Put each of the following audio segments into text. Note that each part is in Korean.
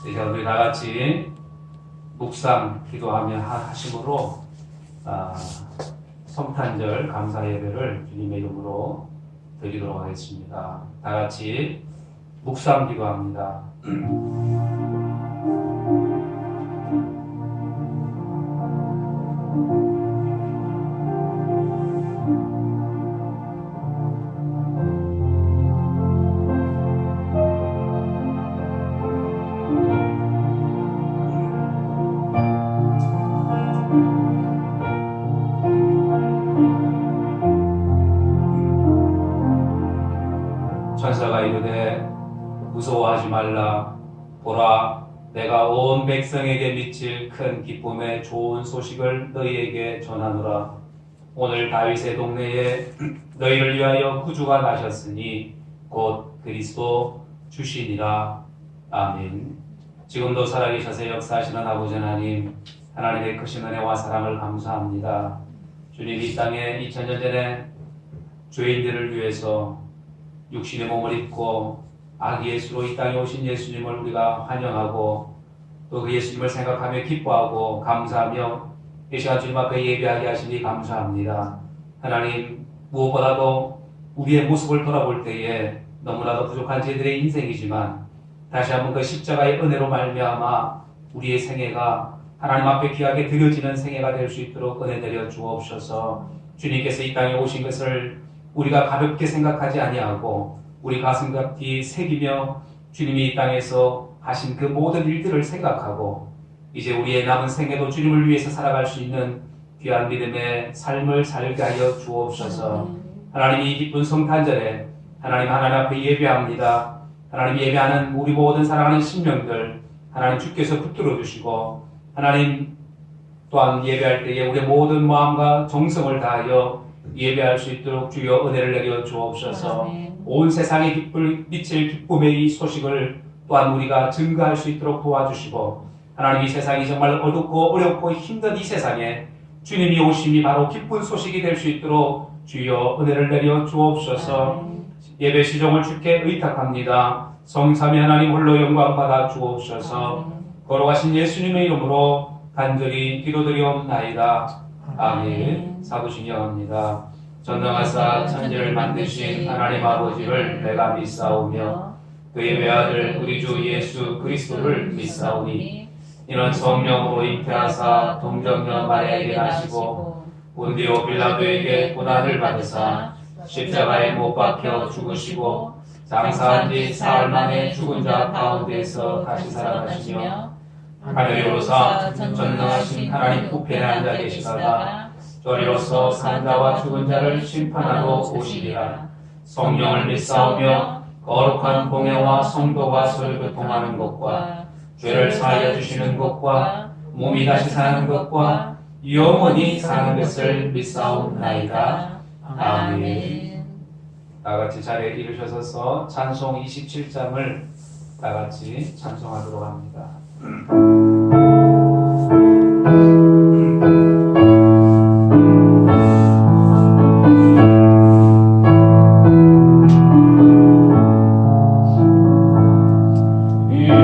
이제 우리 다 같이 묵상 기도하며 하심으로 성탄절 감사 예배를 주님의 이름으로 드리도록 하겠습니다. 다 같이 묵상 기도합니다. 천사가 이르되 무서워하지 말라. 보라, 내가 온 백성에게 미칠 큰 기쁨의 좋은 소식을 너희에게 전하노라. 오늘 다윗의 동네에 너희를 위하여 구주가 나셨으니 곧 그리스도 주시니라. 아멘. 지금도 살아계셔서 역사하시는 아버지 하나님, 하나님의 크신 은혜와 사랑을 감사합니다. 주님, 이 땅에 2000년 전에 죄인들을 위해서 육신의 몸을 입고 아기 예수로 이 땅에 오신 예수님을 우리가 환영하고 또 그 예수님을 생각하며 기뻐하고 감사하며 이 시간 주님 앞에 예배하게 하시니 감사합니다. 하나님, 무엇보다도 우리의 모습을 돌아볼 때에 너무나도 부족한 저희들의 인생이지만 다시 한번 그 십자가의 은혜로 말미암아 우리의 생애가 하나님 앞에 귀하게 드려지는 생애가 될 수 있도록 은혜 내려 주옵소서. 주님께서 이 땅에 오신 것을 우리가 가볍게 생각하지 아니하고 우리 가슴 깊이 새기며 주님이 이 땅에서 하신 그 모든 일들을 생각하고 이제 우리의 남은 생애도 주님을 위해서 살아갈 수 있는 귀한 믿음의 삶을 살게 하여 주옵소서. 하나님, 이 기쁜 성탄절에 하나님 앞에 예배합니다. 하나님, 예배하는 우리 모든 사랑하는 신명들 하나님 주께서 붙들어 주시고 하나님 또한 예배할 때에 우리의 모든 마음과 정성을 다하여 예배할 수 있도록 주여 은혜를 내려 주옵소서. 온 세상에 미칠 기쁨의 이 소식을 또한 우리가 증거할 수 있도록 도와주시고 하나님, 이 세상이 정말 어둡고 어렵고 힘든 이 세상에 주님이 오심이 바로 기쁜 소식이 될 수 있도록 주여 은혜를 내려 주옵소서. 예배 시종을 주께 의탁합니다. 성삼위 하나님 홀로 영광 받아 주옵소서. 걸어가신 예수님의 이름으로 간절히 기도드리옵나이다. 아멘. 사도 신경합니다. 전능하사 천지를 만드신 하나님 아버지를 내가 믿사오며 그의 외아들 우리 주 예수 그리스도를 믿사오니 이는 성령으로 잉태하사 동정녀 마리아에게 나시고 본디오 빌라도에게 고난을 받으사 십자가에 못 박혀 죽으시고 장사한 지 사흘 만에 죽은 자 가운데에서 다시 살아나시며 하늘에 오르사 전능하신 하나님 우편에 앉아 계시다가 저리로서 산자와 죽은 자를 심판하러 오시리라. 성령을 믿사오며 거룩한 공예와 성도가 서로 교통하는 것과 죄를 사하여 주시는 것과 몸이 다시 사는 것과 영원히 사는 것을 믿사옵나이다. 아멘. 다같이 자리에 일으셔서 찬송 27장을 다같이 찬송하도록 합니다. 주의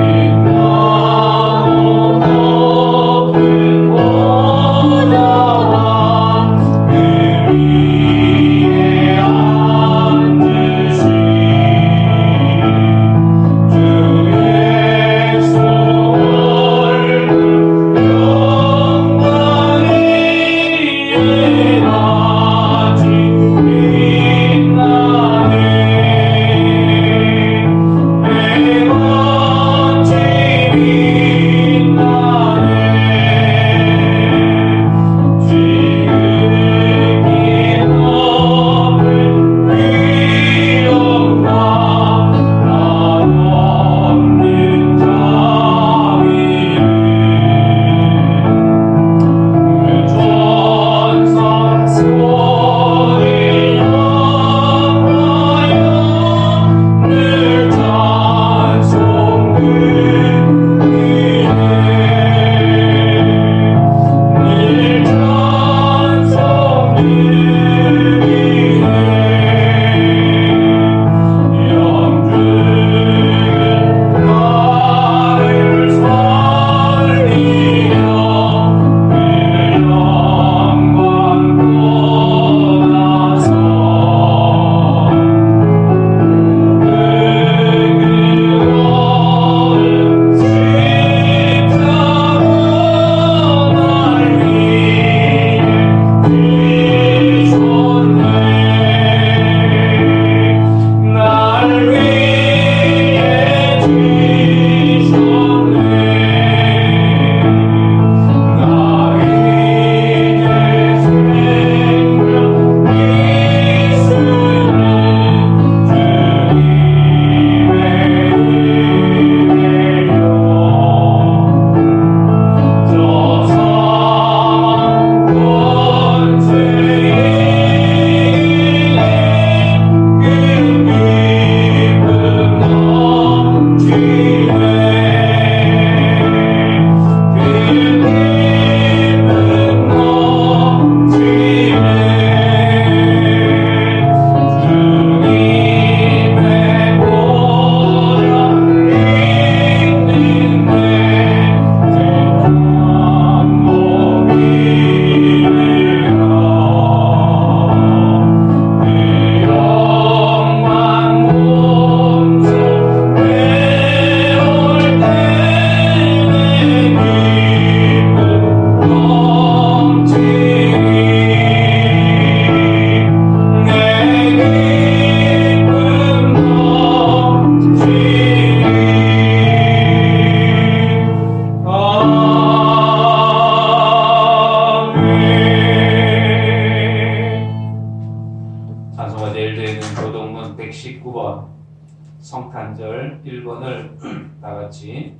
1번을 다 같이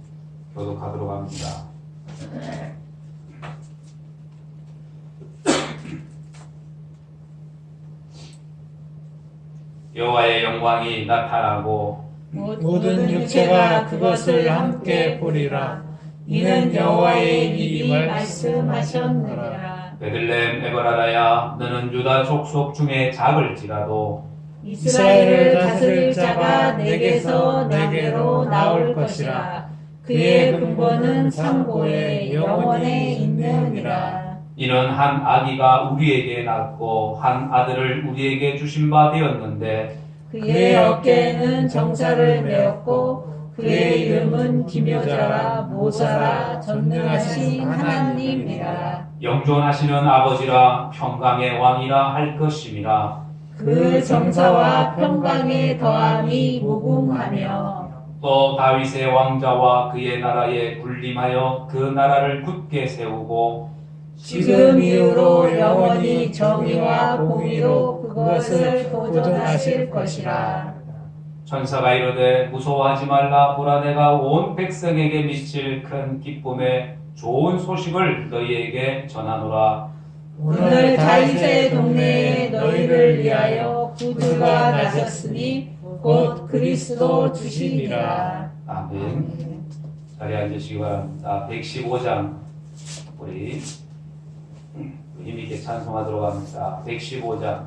교독하도록 합니다. 여호와의 영광이 나타나고 모든 육체가 그것을 함께 보리라. 이는 여호와의 입이 말씀하셨느니라. 베들레헴 에버라다야 너는 유다 족속 중에 작을지라도 이스라엘을 다스릴 자가 내게서 내게로 나올 것이라. 그의 근본은 상고에 영원에 있느니라. 이는 한 아기가 우리에게 낳고 한 아들을 우리에게 주신 바 되었는데 그의 어깨에는 정사를 메었고 그의 이름은 기묘자라 모사라 전능하신 하나님이라. 영존하시는 아버지라 평강의 왕이라 할 것임이라. 그 정사와 평강의 더함이 무궁하며 또 다윗의 왕자와 그의 나라에 군림하여 그 나라를 굳게 세우고 지금 이후로 영원히 정의와 공의로 그것을 보존하실 것이라. 천사가 이르되 무서워하지 말라. 보라 내가 온 백성에게 미칠 큰 기쁨의 좋은 소식을 너희에게 전하노라. 오늘 다윗의 동네에 너희를 위하여 구주가 나셨으니 곧 그리스도 주시니라. 아멘. 자리에 앉으시기 바랍니다. 115장 우리 힘있게 찬송하도록 합니다. 115장.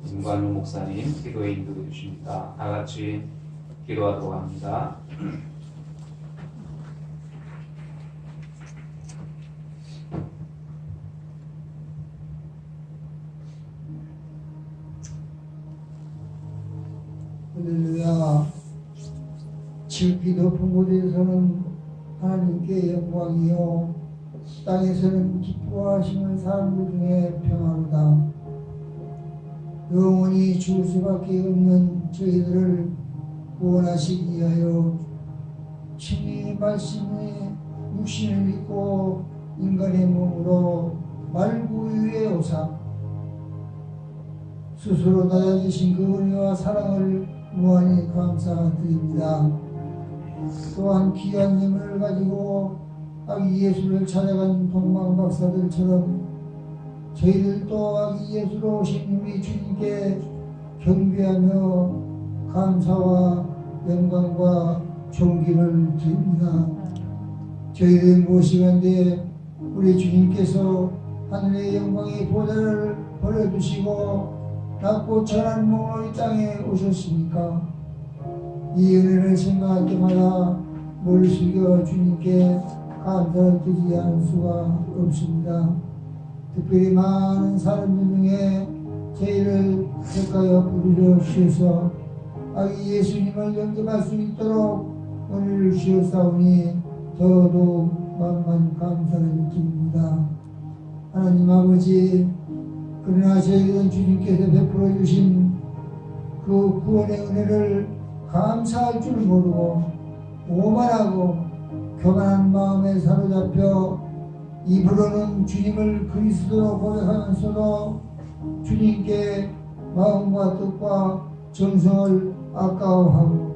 김관용 목사님 기도에 인도해 주십니다. 다 같이 기도하도록 합니다. 할렐루야. 지극히 높은 곳에서는 하나님께 영광이요 땅에서는 기뻐하시는 사람들 중에 평화로다. 영원히 죽을 수밖에 없는 저희들을 구원하시기 위하여 친히 말씀에 육신을 믿고 인간의 몸으로 말구유에 오사 스스로 낮아지신 그 은혜와 사랑을 무한히 감사드립니다. 또한 귀한 예물을 가지고 아기 예수를 찾아간 동방 박사들처럼 저희들도 아기 예수로 오신 우리 주님께 경배하며 감사와 영광과 존귀를 드립니다. 저희들 모시건대 우리 주님께서 하늘의 영광의 보좌를 벌어주시고 낮고 천한 몸으로 이 땅에 오셨으니까 이 은혜를 생각할 때마다 머리 숙여 주님께 감사를 드리지 않을 수가 없습니다. 특별히 많은 사람들 중에 저희를 택하여 부르려 주셔서 아기 예수님을 영접할 수 있도록 은혜를 주셨사오니 더더욱 만만 감사를 드립니다. 하나님 아버지, 그러나 저희들은 주님께서 베풀어 주신 그 구원의 은혜를 감사할 줄 모르고 오만하고 교만한 마음에 사로잡혀 입으로는 주님을 그리스도로 고백하면서도 주님께 마음과 뜻과 정성을 아까워하고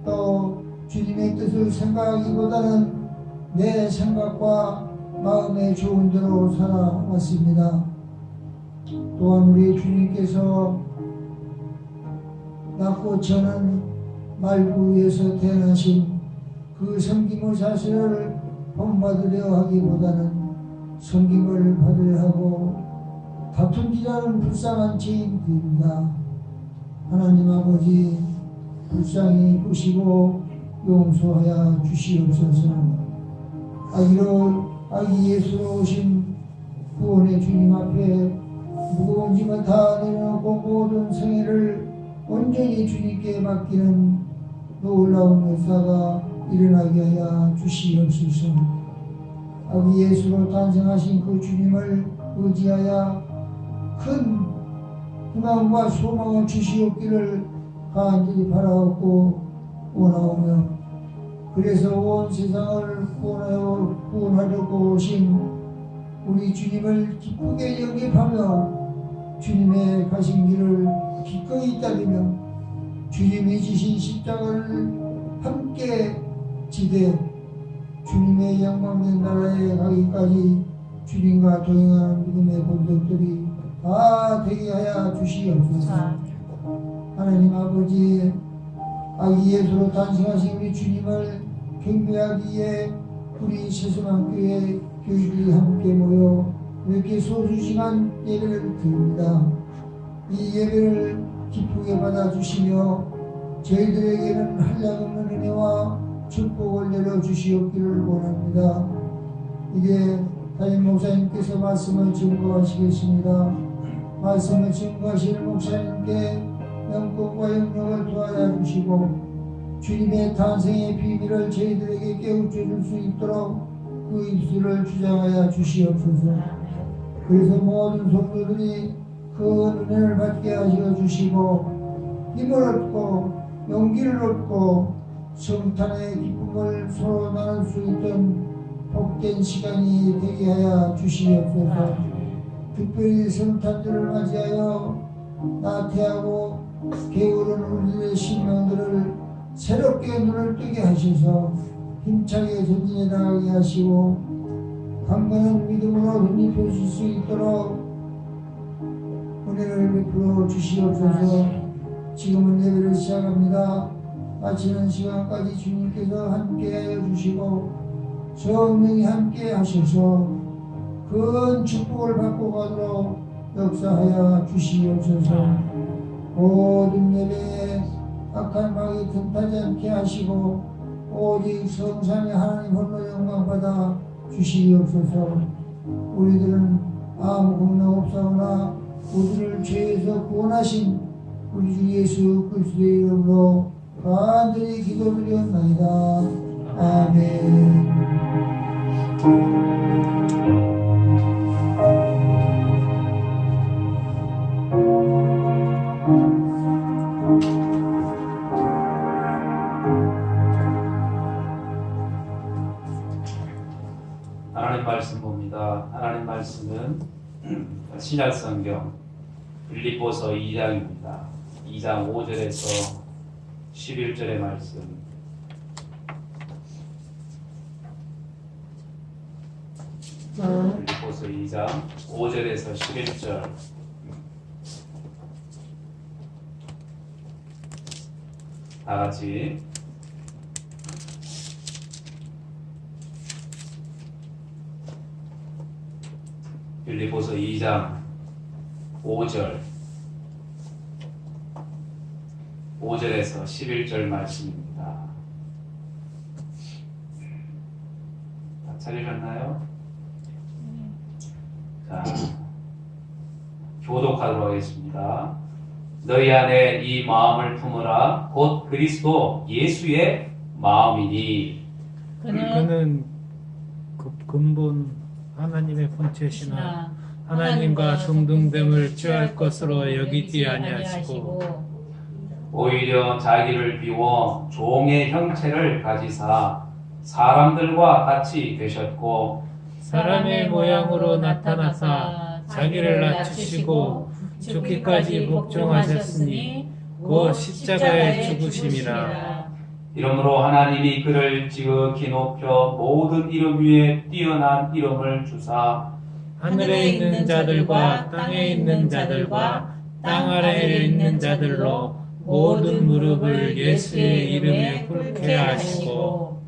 또 주님의 뜻을 생각하기보다는 내 생각과 마음의 좋은 대로 살아왔습니다. 또한 우리 주님께서 낮고 저는 말구 위에서 태어나신 그 섬김의 자세를 본받으려 하기보다는 섬김을 받으려 하고 다툼질하는 불쌍한 죄인들입니다. 하나님 아버지, 불쌍히 보시고 용서하여 주시옵소서. 아기 예수로 오신 구원의 주님 앞에 무거운 짐을 다 내려놓고 모든 생애를 온전히 주님께 맡기는 놀라운 역사가 일어나게 하여 주시옵소서. 아기 예수로 탄생하신 그 주님을 의지하여 큰 희망과 소망을 주시옵기를 간절히 바라옵고 원하오며, 그래서 온 세상을 구원하려고 오신 우리 주님을 기쁘게 영접하며 주님의 가신 길을 기꺼이 따르며 주님이 지신 십자가를 함께 지대 주님의 영광된 나라에 가기까지 주님과 동행하는 믿음의 본들들이 다 되게 하여 주시옵소서. 하나님 아버지, 아기 예수로 탄생하신 우리 주님을 경배하기 위해 우리 세수만교회 교인들이 함께 모여 이렇게 소중한 예배를 드립니다. 이 예배를 기쁘게 받아주시며 저희들에게는 한량없는 은혜와 축복을 내려주시옵기를 원합니다. 이제 담임 목사님께서 말씀을 증거하시겠습니다. 말씀을 증거하실 목사님께 영권과 영력을 도와야 주시고 주님의 탄생의 비밀을 저희들에게 깨우쳐 줄 수 있도록 그 입술을 주장하여 주시옵소서. 그래서 모든 성도들이 그 은혜를 받게 하시어 주시고 힘을 얻고 용기를 얻고 성탄의 기쁨을 서로 나눌 수 있던 복된 시간이 되게 하여 주시옵소서. 특별히 성탄절을 맞이하여 나태하고 게으른 우리들의 심령들을 새롭게 눈을 뜨게 하셔서 힘차게 전진해 나가게 하시고 강건한 믿음으로 눈이 펴실 수 있도록 은혜를 베풀어 주시옵소서. 지금은 예배를 시작합니다. 마치는 시간까지 주님께서 함께하여 주시고 성령이 함께 하셔서 큰 축복을 받고 가도록 역사하여 주시옵소서. 모든 예배에 악한 마귀 틈타지 않게 하시고 오직 성삼위 하나님 홀로 영광 받아 주시옵소서. 우리들은 아무 공로 없사오나 우리를 죄에서 구원하신 우리 주 예수 그리스도의 이름으로 간절히 기도드리옵나이다. 아멘. 하나님 말씀 봅니다. 하나님 말씀은 신약성경 빌립보서 2장입니다. 2장 5절에서 11절의 말씀. 빌립보서 2장 5절에서 11절. 다 같이 빌립보서 2장 5절에서 11절 말씀입니다. 찾으셨나요? 자, 교독하도록 하겠습니다. 너희 안에 이 마음을 품으라. 곧 그리스도 예수의 마음이니. 그는 근본 하나님의 본체시나 하나님과 동등됨을 취할 것으로 여기지 아니하시고 오히려 자기를 비워 종의 형체를 가지사 사람들과 같이 되셨고 사람의 모양으로 나타나사 자기를 낮추시고 죽기까지 복종하셨으니 곧 십자가의 죽으심이라. 이러므로 하나님이 그를 지극히 높여 모든 이름 위에 뛰어난 이름을 주사 하늘에 있는 자들과 땅에 있는 자들과 땅 아래에 있는 자들로 모든 무릎을 예수의 이름에 꿇게 하시고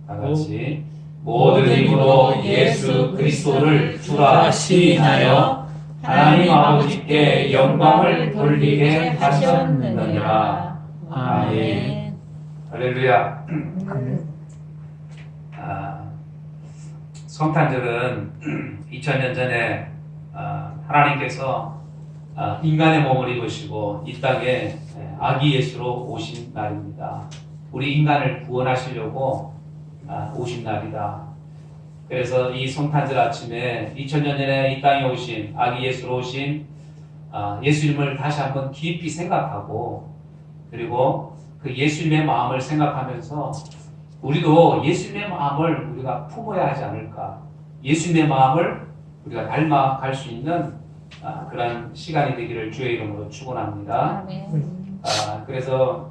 다같이 모든 힘으로 예수 그리스도를 주라 시인하여 하나님 아버지께 영광을 돌리게 하셨느니라. 아멘. 할렐루야. 성탄절은 2000년 전에 하나님께서 인간의 몸을 입으시고 이 땅에 아기 예수로 오신 날입니다. 우리 인간을 구원하시려고 오신 날이다. 그래서 이 성탄절 아침에 2000년 전에 이 땅에 오신 아기 예수로 오신 예수님을 다시 한번 깊이 생각하고 그리고 그 예수님의 마음을 생각하면서 우리도 예수님의 마음을 우리가 품어야 하지 않을까. 예수님의 마음을 우리가 닮아갈 수 있는 그런 시간이 되기를 주의 이름으로 축원합니다. 그래서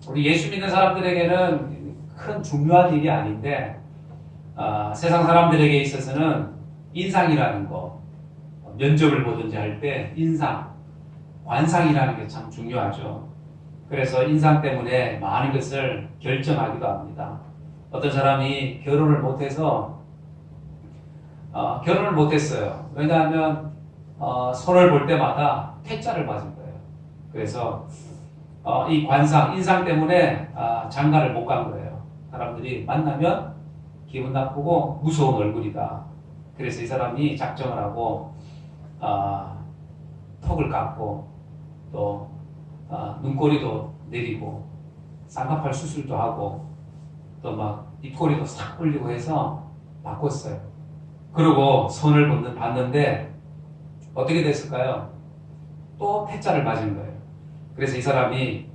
우리 예수 믿는 사람들에게는 큰 중요한 일이 아닌데 세상 사람들에게 있어서는 인상이라는 거, 면접을 보든지 할 때 인상, 관상이라는 게 참 중요하죠. 그래서 인상 때문에 많은 것을 결정하기도 합니다. 어떤 사람이 결혼을 못해서 결혼을 못했어요. 왜냐하면 손을 볼 때마다 퇴짜를 맞은 거예요. 그래서 이 관상, 인상 때문에 장가를 못 간 거예요. 사람들이 만나면 기분 나쁘고 무서운 얼굴이다. 그래서 이 사람이 작정을 하고 턱을 깎고 또 눈꼬리도 내리고 쌍꺼풀 수술도 하고 또 막 입꼬리도 싹 올리고 해서 바꿨어요. 그리고 손을 봤는데 어떻게 됐을까요? 또 퇴짜를 맞은 거예요. 그래서 이 사람이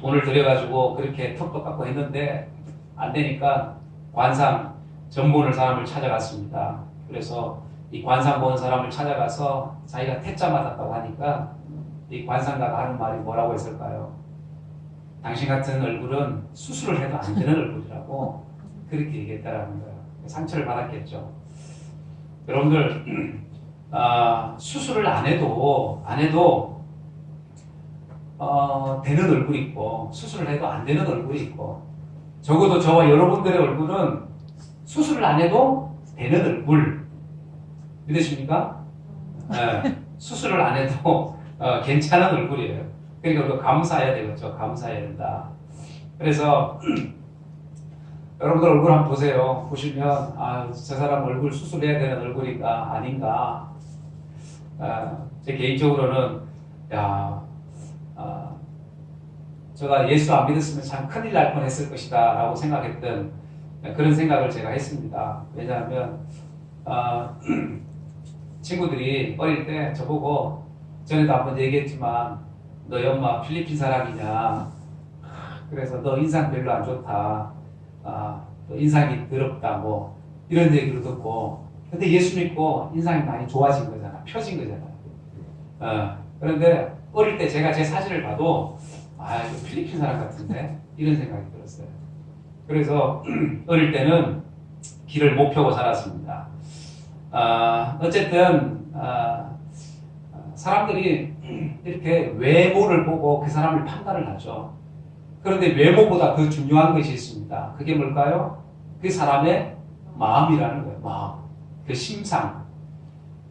돈을 들여가지고 그렇게 턱도 깎고 했는데 안 되니까 관상 점 보는 사람을 찾아갔습니다. 그래서 이 관상 보는 사람을 찾아가서 자기가 퇴짜 맞았다고 하니까 이 관상가가 하는 말이 뭐라고 했을까요? 당신 같은 얼굴은 수술을 해도 안 되는 얼굴이라고 그렇게 얘기했다라는 거예요. 상처를 받았겠죠. 여러분들 수술을 안 해도 되는 얼굴이 있고 수술을 해도 안 되는 얼굴이 있고 적어도 저와 여러분들의 얼굴은 수술을 안 해도 되는 얼굴 믿으십니까? 네, 수술을 안 해도 괜찮은 얼굴이에요. 그러니까 그거 감사해야 되겠죠. 감사해야 된다. 그래서 여러분들 얼굴 한번 보세요. 보시면 저 사람 얼굴 수술해야 되는 얼굴인가 아닌가. 제 개인적으로는 제가 예수 안 믿었으면 참 큰일 날 뻔했을 것이다 라고 생각했던 그런 생각을 제가 했습니다. 왜냐하면 친구들이 어릴 때 저보고 전에도 한번 얘기했지만 너희 엄마 필리핀 사람이냐, 그래서 너 인상 별로 안 좋다, 너 인상이 더럽다, 뭐 이런 얘기를 듣고, 근데 예수 믿고 인상이 많이 좋아진 거잖아, 펴진 거잖아. 그런데 어릴 때 제가 제 사진을 봐도 이거 필리핀 사람 같은데 이런 생각이 들었어요. 그래서 어릴 때는 길을 못 펴고 살았습니다. 어쨌든 사람들이 이렇게 외모를 보고 그 사람을 판단을 하죠. 그런데 외모보다 더 중요한 것이 있습니다. 그게 뭘까요? 그 사람의 마음이라는 거예요. 마음, 그 심상.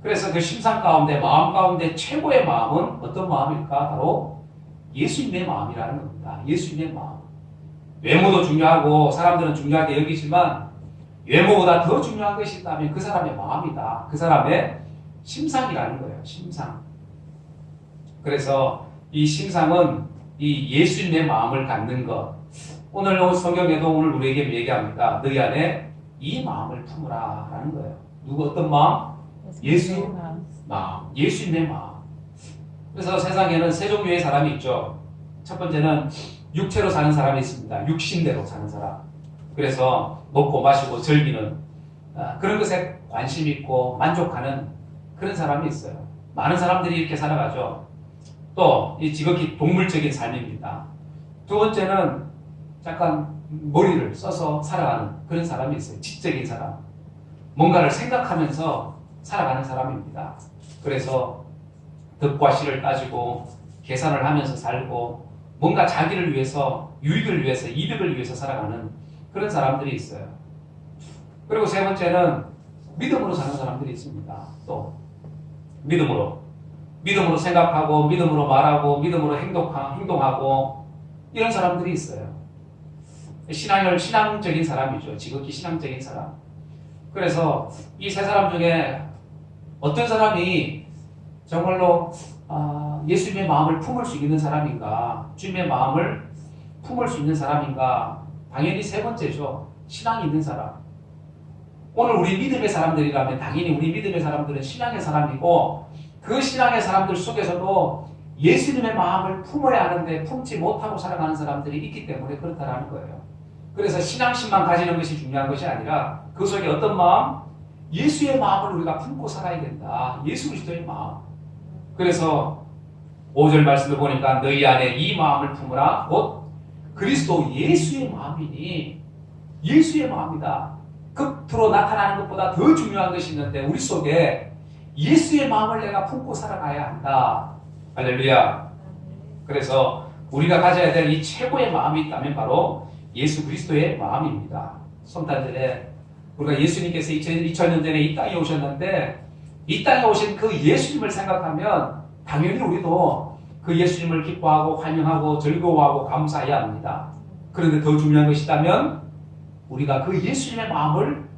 그래서 그 심상 가운데, 마음 가운데 최고의 마음은 어떤 마음일까? 바로 예수님의 마음이라는 겁니다. 예수님의 마음. 외모도 중요하고 사람들은 중요하게 여기지만 외모보다 더 중요한 것이 있다면 그 사람의 마음이다. 그 사람의 심상이라는 거예요. 심상. 그래서 이 심상은 이 예수님의 마음을 갖는 것. 오늘 성경에도 오늘 우리에게 얘기합니다. 너희 안에 이 마음을 품으라 라는 거예요. 누구 어떤 마음? 예수의 마음. 예수님의 마음. 그래서 세상에는 세 종류의 사람이 있죠. 첫 번째는 육체로 사는 사람이 있습니다. 육신대로 사는 사람. 그래서 먹고 마시고 즐기는 그런 것에 관심 있고 만족하는 그런 사람이 있어요. 많은 사람들이 이렇게 살아가죠. 또 이 지극히 동물적인 삶입니다. 두 번째는 약간 머리를 써서 살아가는 그런 사람이 있어요. 지적인 사람. 뭔가를 생각하면서 살아가는 사람입니다. 그래서 득과 실을 따지고 계산을 하면서 살고 뭔가 자기를 위해서 유익을 위해서 이득을 위해서 살아가는 그런 사람들이 있어요. 그리고 세 번째는 믿음으로 사는 사람들이 있습니다. 또 믿음으로 생각하고 믿음으로 말하고 믿음으로 행동하고 이런 사람들이 있어요. 신앙적인 사람이죠. 지극히 신앙적인 사람. 그래서 이 세 사람 중에 어떤 사람이 정말로 예수님의 마음을 품을 수 있는 사람인가, 주님의 마음을 품을 수 있는 사람인가? 당연히 세 번째죠. 신앙이 있는 사람. 오늘 우리 믿음의 사람들이라면 당연히 우리 믿음의 사람들은 신앙의 사람이고 그 신앙의 사람들 속에서도 예수님의 마음을 품어야 하는데 품지 못하고 살아가는 사람들이 있기 때문에 그렇다는 거예요. 그래서 신앙심만 가지는 것이 중요한 것이 아니라 그 속에 어떤 마음? 예수의 마음을 우리가 품고 살아야 된다. 예수 그리스도의 마음. 그래서 5절 말씀을 보니까 너희 안에 이 마음을 품으라. 곧 그리스도 예수의 마음이니 예수의 마음이다. 겉으로 나타나는 것보다 더 중요한 것이 있는데 우리 속에 예수의 마음을 내가 품고 살아가야 한다. 할렐루야. 그래서 우리가 가져야 될 이 최고의 마음이 있다면 바로 예수 그리스도의 마음입니다. 성탄절에 우리가 예수님께서 2000년 전에 이 땅에 오셨는데 이 땅에 오신 그 예수님을 생각하면 당연히 우리도 그 예수님을 기뻐하고 환영하고 즐거워하고 감사해야 합니다. 그런데 더 중요한 것이 있다면 우리가 그 예수님의 마음을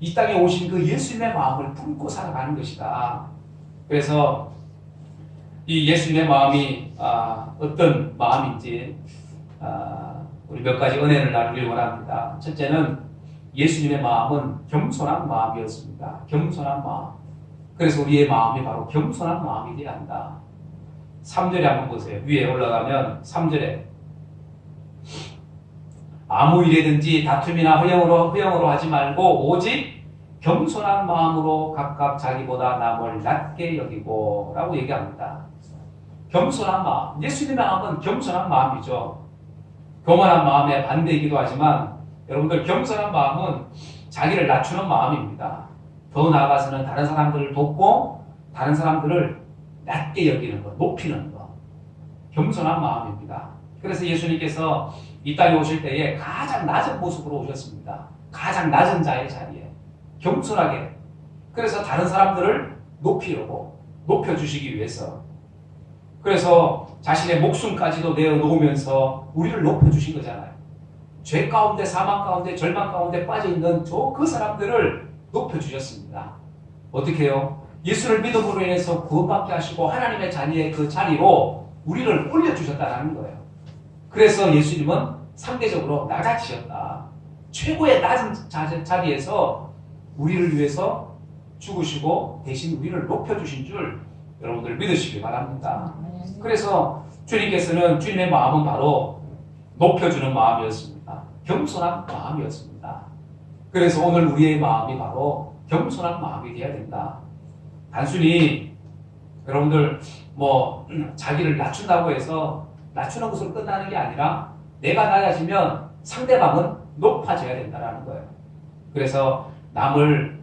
이 땅에 오신 그 예수님의 마음을 품고 살아가는 것이다. 그래서 이 예수님의 마음이 어떤 마음인지 우리 몇 가지 은혜를 나누길 원합니다. 첫째는 예수님의 마음은 겸손한 마음이었습니다. 겸손한 마음. 그래서 우리의 마음이 바로 겸손한 마음이 되어야 한다. 3절에 한번 보세요. 위에 올라가면 3절에 아무 일이든지 다툼이나 허영으로 하지 말고 오직 겸손한 마음으로 각각 자기보다 남을 낮게 여기고 라고 얘기합니다. 겸손한 마음. 예수님의 마음은 겸손한 마음이죠. 교만한 마음의 반대이기도 하지만 여러분들 겸손한 마음은 자기를 낮추는 마음입니다. 더 나아가서는 다른 사람들을 돕고 다른 사람들을 낮게 여기는 것, 높이는 것. 겸손한 마음입니다. 그래서 예수님께서 이 땅에 오실 때에 가장 낮은 모습으로 오셨습니다. 가장 낮은 자의 자리에 겸손하게. 그래서 다른 사람들을 높이려고 높여주시기 위해서. 그래서 자신의 목숨까지도 내어놓으면서 우리를 높여주신 거잖아요. 죄 가운데 사망 가운데 절망 가운데 빠져있는 그 사람들을 높여주셨습니다. 어떻게 해요? 예수를 믿음으로 인해서 구원받게 하시고 하나님의 자녀의 그 자리로 우리를 올려주셨다는 거예요. 그래서 예수님은 상대적으로 낮아지셨다. 최고의 낮은 자리에서 우리를 위해서 죽으시고 대신 우리를 높여주신 줄 여러분들 믿으시기 바랍니다. 그래서 주님께서는 주님의 마음은 바로 높여주는 마음이었습니다. 겸손한 마음이었습니다. 그래서 오늘 우리의 마음이 바로 겸손한 마음이 되어야 된다. 단순히 여러분들 자기를 낮춘다고 해서 낮추는 것으로 끝나는 게 아니라 내가 낮아지면 상대방은 높아져야 된다는 거예요. 그래서 남을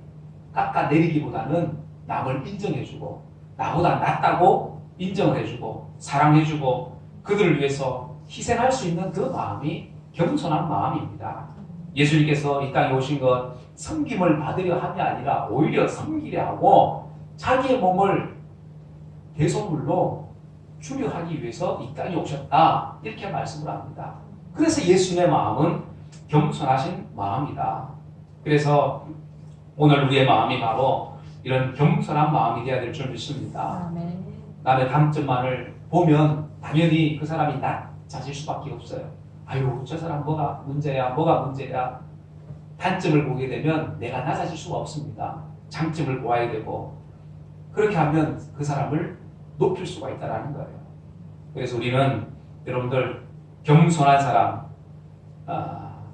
깎아내리기보다는 남을 인정해주고 나보다 낫다고 인정을 해주고 사랑해주고 그들을 위해서 희생할 수 있는 그 마음이 겸손한 마음입니다. 예수님께서 이 땅에 오신 것 섬김을 받으려 함이 아니라 오히려 섬기려 하고 자기의 몸을 대속물로 주려 하기 위해서 이 땅에 오셨다. 이렇게 말씀을 합니다. 그래서 예수님의 마음은 겸손하신 마음이다. 그래서 오늘 우리의 마음이 바로 이런 겸손한 마음이 되어야 될 줄 믿습니다. 아멘. 남의 단점만을 보면 당연히 그 사람이 낮아질 수밖에 없어요. 아유, 저 사람 뭐가 문제야. 단점을 보게 되면 내가 낮아질 수가 없습니다. 장점을 보아야 되고, 그렇게 하면 그 사람을 높일 수가 있다는 거예요. 그래서 우리는 여러분들 겸손한 사람,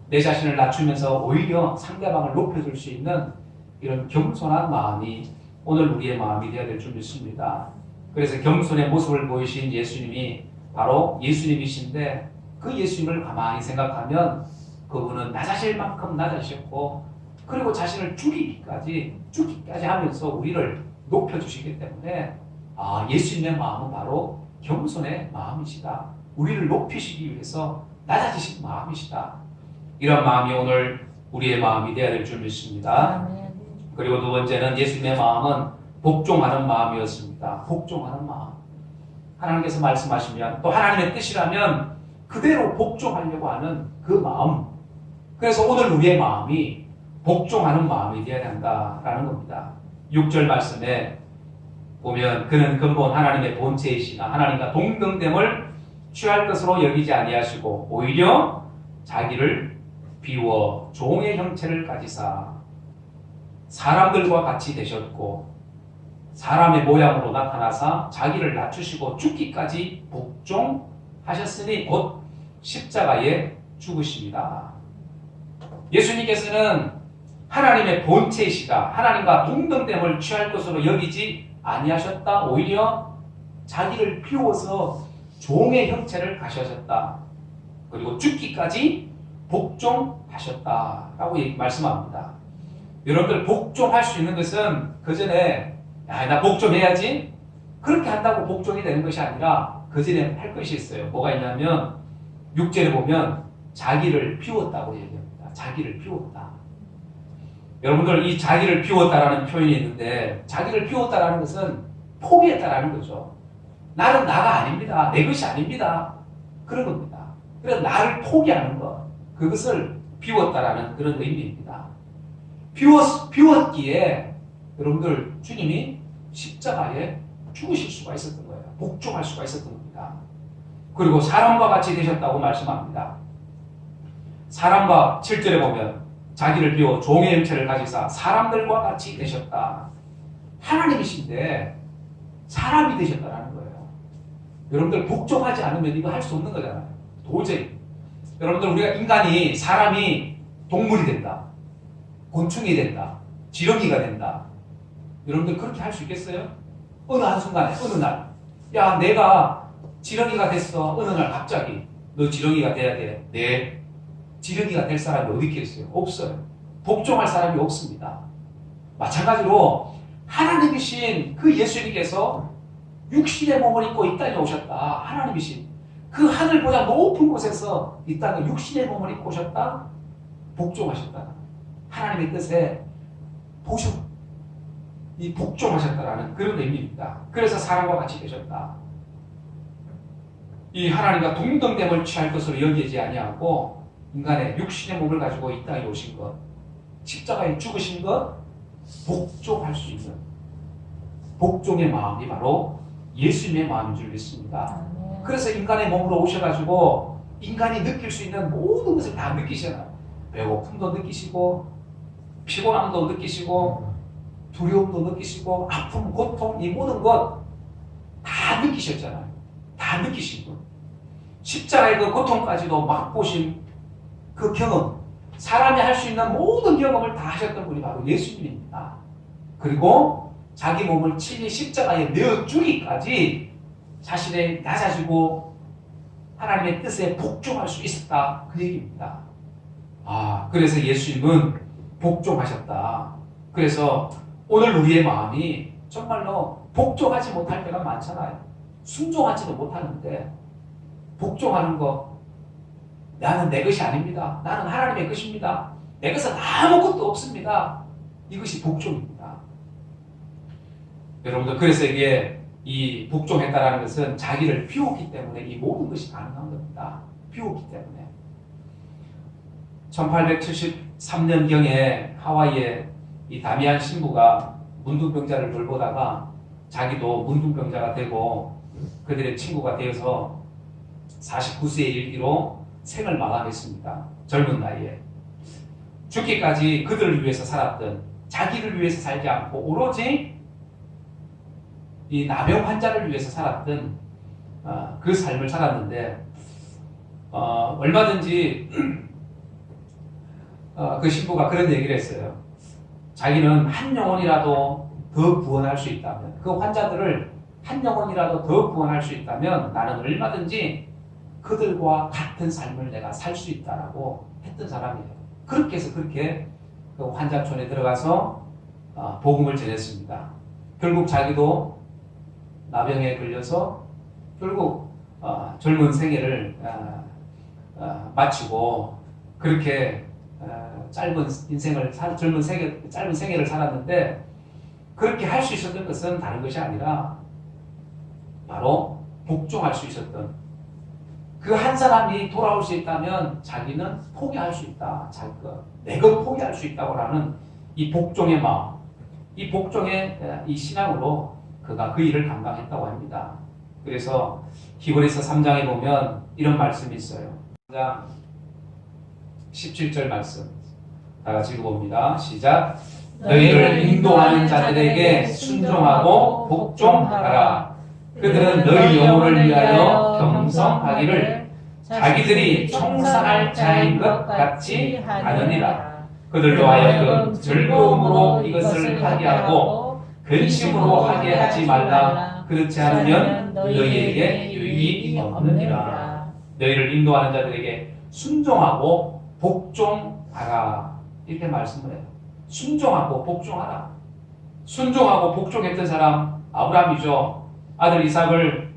내 자신을 낮추면서 오히려 상대방을 높여줄 수 있는 이런 겸손한 마음이 오늘 우리의 마음이 되어야 될 줄 믿습니다. 그래서 겸손의 모습을 보이신 예수님이 바로 예수님이신데, 그 예수님을 가만히 생각하면 그분은 낮아질 만큼 낮아지셨고, 그리고 자신을 죽이기까지 하면서 우리를 높여주시기 때문에 예수님의 마음은 바로 겸손의 마음이시다. 우리를 높이시기 위해서 낮아지신 마음이시다. 이런 마음이 오늘 우리의 마음이 되어야 될 줄 믿습니다. 아멘. 그리고 두 번째는 예수님의 마음은 복종하는 마음이었습니다. 복종하는 마음. 하나님께서 말씀하시면 또 하나님의 뜻이라면 그대로 복종하려고 하는 그 마음. 그래서 오늘 우리의 마음이 복종하는 마음이 되어야 한다라는 겁니다. 6절 말씀에 보면 그는 근본 하나님의 본체이시나 하나님과 동등됨을 취할 것으로 여기지 아니하시고 오히려 자기를 비워 종의 형체를 가지사 사람들과 같이 되셨고 사람의 모양으로 나타나사 자기를 낮추시고 죽기까지 복종하셨으니 곧 십자가에 죽으십니다. 예수님께서는 하나님의 본체이시다. 하나님과 동등됨을 취할 것으로 여기지 아니하셨다. 오히려 자기를 비워서 종의 형체를 가셔셨다. 그리고 죽기까지 복종하셨다라고 말씀합니다. 여러분들 복종할 수 있는 것은 그 전에 나 복종해야지 그렇게 한다고 복종이 되는 것이 아니라 그 전에 할 것이 있어요. 뭐가 있냐면 6절에 보면 자기를 비웠다고 얘기합니다. 자기를 비웠다. 여러분들 이 자기를 비웠다라는 표현이 있는데 자기를 비웠다라는 것은 포기했다라는 거죠. 나는 나가 아닙니다. 내 것이 아닙니다. 그런 겁니다. 그래서 나를 포기하는 것, 그것을 비웠다라는 그런 의미입니다. 비웠기에 여러분들 주님이 십자가에 죽으실 수가 있었던 거예요. 복종할 수가 있었던 겁니다. 그리고 사람과 같이 되셨다고 말씀합니다. 사람과 7절에 보면 자기를 비워 종의 형체를 가지사 사람들과 같이 되셨다. 하나님이신데 사람이 되셨다라는 거예요. 여러분들 복종하지 않으면 이거 할 수 없는 거잖아요. 도저히. 여러분들 우리가 인간이 사람이 동물이 된다. 곤충이 된다. 지렁이가 된다. 여러분들 그렇게 할 수 있겠어요? 어느 한순간에 어느 날 야 내가 지렁이가 됐어. 어느 날 갑자기 너 지렁이가 돼야 돼. 네. 지렁이가 될 사람이 어디 있겠어요? 없어요. 복종할 사람이 없습니다. 마찬가지로 하나님이신 그 예수님께서 육신의 몸을 입고 이 땅에 오셨다. 하나님이신 그 하늘보다 높은 곳에서 이 땅에 육신의 몸을 입고 오셨다. 복종하셨다. 하나님의 뜻에 이 복종하셨다라는 그런 의미입니다. 그래서 사람과 같이 되셨다. 이 하나님과 동등됨을 취할 것으로 여기지 아니하고 인간의 육신의 몸을 가지고 이 땅에 오신 것, 십자가에 죽으신 것, 복종할 수 있는 복종의 마음이 바로 예수님의 마음인 줄 믿습니다. 그래서 인간의 몸으로 오셔가지고 인간이 느낄 수 있는 모든 것을 다 느끼시잖아요. 배고픔도 느끼시고 피곤함도 느끼시고 두려움도 느끼시고 아픔, 고통, 이 모든 것 다 느끼셨잖아요. 다 느끼신 분. 십자가의 그 고통까지도 맛보신 그 경험, 사람이 할 수 있는 모든 경험을 다 하셨던 분이 바로 예수님입니다. 그리고 자기 몸을 친히 십자가에 내어주기까지 자신의 낮아지고 하나님의 뜻에 복종할 수 있었다. 그 얘기입니다. 그래서 예수님은 복종하셨다. 그래서 오늘 우리의 마음이 정말로 복종하지 못할 때가 많잖아요. 순종하지도 못하는데 복종하는 거 나는 내 것이 아닙니다. 나는 하나님의 것입니다. 내 것은 아무것도 없습니다. 이것이 복종입니다. 여러분들 그래서 이게 이 복종했다라는 것은 자기를 비웠기 때문에 이 모든 것이 가능한 겁니다. 비웠기 때문에 1870 3년경에 하와이에 이 다미안 신부가 문둥병자를 돌보다가 자기도 문둥병자가 되고 그들의 친구가 되어서 49세에 이르기로 생을 마감했습니다. 젊은 나이에. 죽기까지 그들을 위해서 살았던, 자기를 위해서 살지 않고 오로지 이 나병 환자를 위해서 살았던 그 삶을 살았는데 얼마든지 그 신부가 그런 얘기를 했어요. 자기는 한 영혼이라도 더 구원할 수 있다면, 그 환자들을 한 영혼이라도 더 구원할 수 있다면 나는 얼마든지 그들과 같은 삶을 내가 살 수 있다라고 했던 사람이에요. 그렇게 해서 그렇게 그 환자촌에 들어가서 복음을 전했습니다. 결국 자기도 나병에 걸려서 결국 젊은 생애를 마치고 그렇게 짧은 생애를 살았는데, 그렇게 할 수 있었던 것은 다른 것이 아니라 바로 복종할 수 있었던, 그 한 사람이 돌아올 수 있다면 자기는 포기할 수 있다. 자기 것, 내 것 포기할 수 있다고 하는 이 복종의 마음, 이 복종의 이 신앙으로 그가 그 일을 감당했다고 합니다. 그래서 히브리서 3장에 보면 이런 말씀이 있어요. 3장 17절 말씀 다 같이 읽어봅니다. 시작. 너희를 인도하는 자들에게 순종하고 복종하라. 그들은 너희 영혼을 위하여 겸손하기를 자기들이 청산할 자인 것 같이 하느니라. 그들로 하여금 즐거움으로 이것을 하게 하고 근심으로 하게 하지 말라. 그렇지 않으면 너희에게 유익이 없느니라. 너희를 인도하는 자들에게 순종하고 복종하라. 이렇게 말씀을 해요. 순종하고 복종하라. 순종하고 복종했던 사람 아브라함이죠. 아들 이삭을,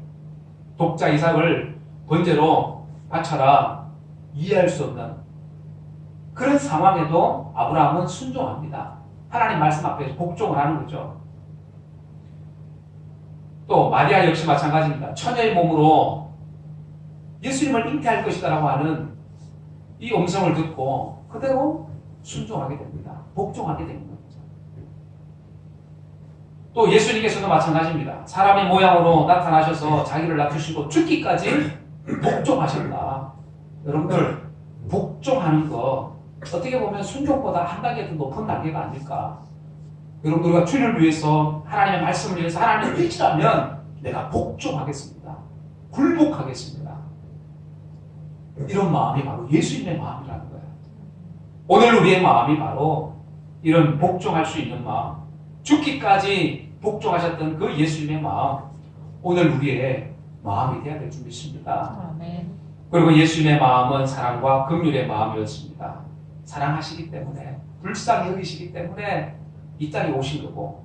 독자 이삭을 번제로 바쳐라. 이해할 수 없는 그런 상황에도 아브라함은 순종합니다. 하나님 말씀 앞에서 복종을 하는 거죠. 또 마리아 역시 마찬가지입니다. 처녀의 몸으로 예수님을 잉태할 것이다라고 하는 이 음성을 듣고 그대로 순종하게 됩니다. 복종하게 됩니다. 또 예수님께서도 마찬가지입니다. 사람의 모양으로 나타나셔서 자기를 낮추시고 죽기까지 복종하셨다. 여러분들, 복종하는 거 어떻게 보면 순종보다 한 단계 더 높은 단계가 아닐까. 여러분, 우리가 주님을 위해서, 하나님의 말씀을 위해서 하나님을 믿으라면 내가 복종하겠습니다. 굴복하겠습니다. 이런 마음이 바로 예수님의 마음이라는 거예요. 오늘 우리의 마음이 바로 이런 복종할 수 있는 마음, 죽기까지 복종하셨던 그 예수님의 마음, 오늘 우리의 마음이 되어야 될 줄 믿습니다. 아멘. 그리고 예수님의 마음은 사랑과 긍휼의 마음이었습니다. 사랑하시기 때문에, 불쌍히 여기시기 때문에 이 땅에 오신 거고,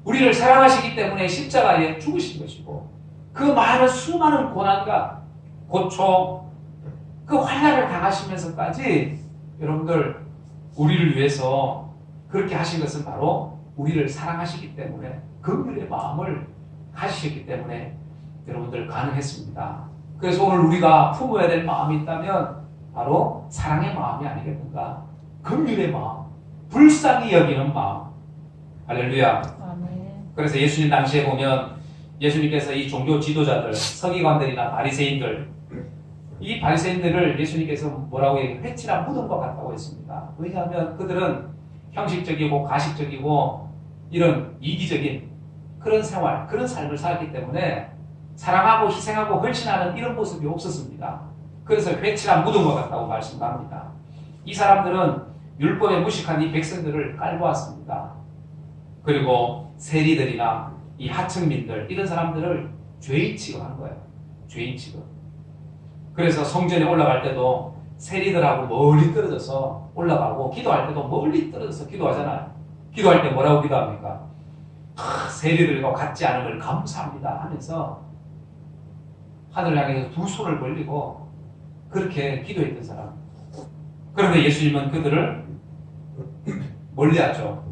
우리를 사랑하시기 때문에 십자가에 죽으신 것이고, 그 많은 수많은 고난과 고초, 그 환난을 당하시면서까지 여러분들 우리를 위해서 그렇게 하신 것은 바로 우리를 사랑하시기 때문에, 긍휼의 마음을 가지셨기 때문에 여러분들 가능했습니다. 그래서 오늘 우리가 품어야 될 마음이 있다면 바로 사랑의 마음이 아니겠는가? 긍휼의 마음, 불쌍히 여기는 마음. 할렐루야. 아멘. 그래서 예수님 당시에 보면 예수님께서 이 종교 지도자들, 서기관들이나 바리새인들, 이 바리새인들을 예수님께서 뭐라고 얘기해요? 회칠한 무덤과 같다고 했습니다. 왜냐하면 그들은 형식적이고 가식적이고 이런 이기적인 그런 생활, 그런 삶을 살았기 때문에 사랑하고 희생하고 헌신하는 이런 모습이 없었습니다. 그래서 회칠한 무덤과 같다고 말씀합니다. 이 사람들은 율법에 무식한 이 백성들을 깔보았습니다. 그리고 세리들이나 이 하층민들, 이런 사람들을 죄인 취급한 거예요. 죄인 취급. 그래서 성전에 올라갈 때도 세리들하고 멀리 떨어져서 올라가고, 기도할 때도 멀리 떨어져서 기도하잖아요. 기도할 때 뭐라고 기도합니까? 세리들과 같지 않음을 감사합니다 하면서 하늘을 향해서 두 손을 벌리고 그렇게 기도했던 사람. 그런데 예수님은 그들을 멀리하죠.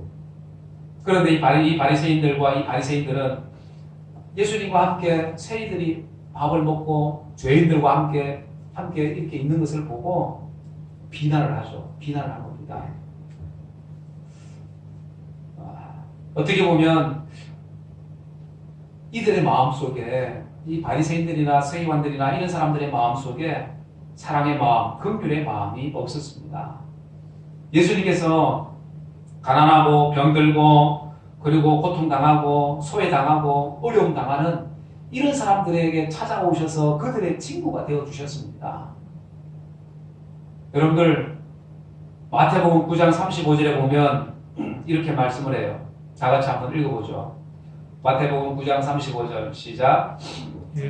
그런데 이 바리새인들과 이 바리새인들은 예수님과 함께 세리들이 밥을 먹고 죄인들과 함께 이렇게 있는 것을 보고 비난을 하죠. 비난을 한 겁니다. 어떻게 보면 이들의 마음속에 이 바리새인들이나 서기관들이나 이런 사람들의 마음속에 사랑의 마음, 긍휼의 마음이 없었습니다. 예수님께서 가난하고 병들고 그리고 고통당하고 소외당하고 어려움당하는 이런 사람들에게 찾아오셔서 그들의 친구가 되어주셨습니다. 여러분들 마태복음 9장 35절에 보면 이렇게 말씀을 해요. 다 같이 한번 읽어보죠. 마태복음 9장 35절 시작.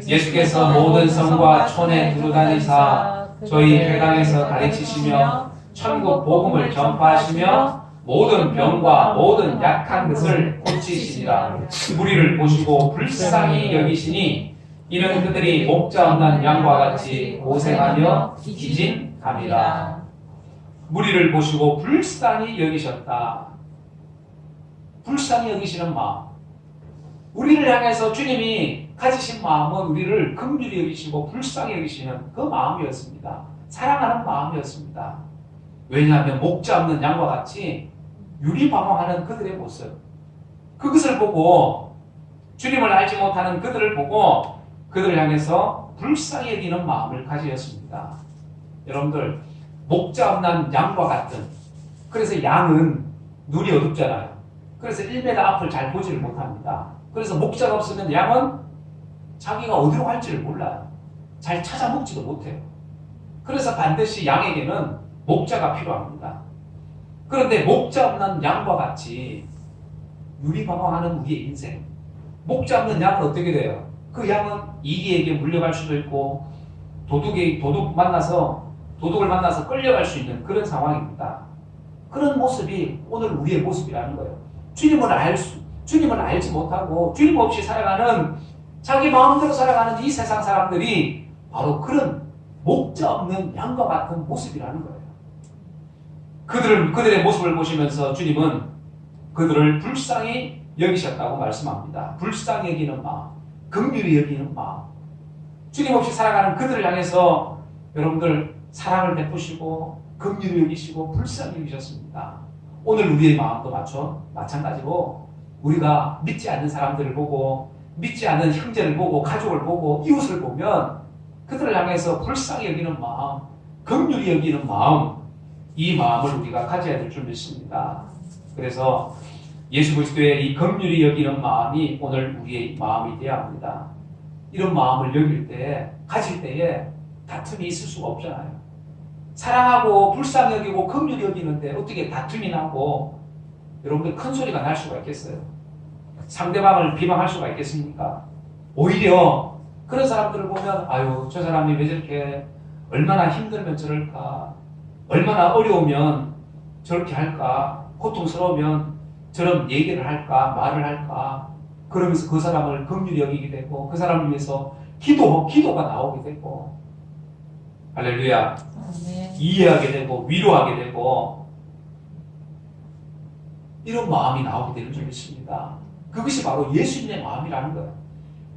예수께서 모든 성과 촌에 두루다니사 저희 회당에서 가르치시며 천국 복음을 전파하시며 모든 병과 모든 약한 것을 고치시니라. 무리를 보시고 불쌍히 여기시니 이는 그들이 목자 없는 양과 같이 고생하며 기진감이라. 무리를 보시고 불쌍히 여기셨다. 불쌍히 여기시는 마음. 우리를 향해서 주님이 가지신 마음은 우리를 긍휼히 여기시고 불쌍히 여기시는 그 마음이었습니다. 사랑하는 마음이었습니다. 왜냐하면 목자 없는 양과 같이 유리방황하는 그들의 모습, 그것을 보고 주님을 알지 못하는 그들을 보고 그들을 향해서 불쌍히 여기는 마음을 가지셨습니다. 여러분들, 목자 없는 양과 같은, 그래서 양은 눈이 어둡잖아요. 그래서 1m 앞을 잘 보지를 못합니다. 그래서 목자가 없으면 양은 자기가 어디로 갈지를 몰라요. 잘 찾아 먹지도 못해요. 그래서 반드시 양에게는 목자가 필요합니다. 그런데 목자 없는 양과 같이 유리방황하는 우리의 인생, 목자 없는 양은 어떻게 돼요? 그 양은 이기에게 물려갈 수도 있고 도둑을 만나서 끌려갈 수 있는 그런 상황입니다. 그런 모습이 오늘 우리의 모습이라는 거예요. 주님을 알지 못하고 주님 없이 살아가는, 자기 마음대로 살아가는 이 세상 사람들이 바로 그런 목자 없는 양과 같은 모습이라는 거예요. 그들의 모습을 보시면서 주님은 그들을 불쌍히 여기셨다고 말씀합니다. 불쌍히 여기는 마음, 긍휼히 여기는 마음. 주님 없이 살아가는 그들을 향해서 여러분들 사랑을 베푸시고 긍휼히 여기시고 불쌍히 여기셨습니다. 오늘 우리의 마음도 마찬가지로 우리가 믿지 않는 사람들을 보고, 믿지 않는 형제를 보고, 가족을 보고, 이웃을 보면 그들을 향해서 불쌍히 여기는 마음, 긍휼히 여기는 마음, 이 마음을 우리가 가져야 될 줄 믿습니다. 그래서 예수 그리스도의 이 긍휼히 여기는 마음이 오늘 우리의 마음이 되어야 합니다. 이런 마음을 가질 때에 다툼이 있을 수가 없잖아요. 사랑하고 불쌍히 여기고 긍휼히 여기는데 어떻게 다툼이 나고 여러분들 큰 소리가 날 수가 있겠어요? 상대방을 비방할 수가 있겠습니까? 오히려 그런 사람들을 보면 아유, 저 사람이 왜 저렇게, 얼마나 힘들면 저럴까, 얼마나 어려우면 저렇게 할까, 고통스러우면 저런 얘기를 할까, 말을 할까, 그러면서 그 사람을 긍휼히 여기게 되고 그 사람을 위해서 기도가 나오게 되고, 할렐루야, 이해하게 되고 위로하게 되고 이런 마음이 나오게 되는 줄 믿습니다. 그것이 바로 예수님의 마음이라는 거예요.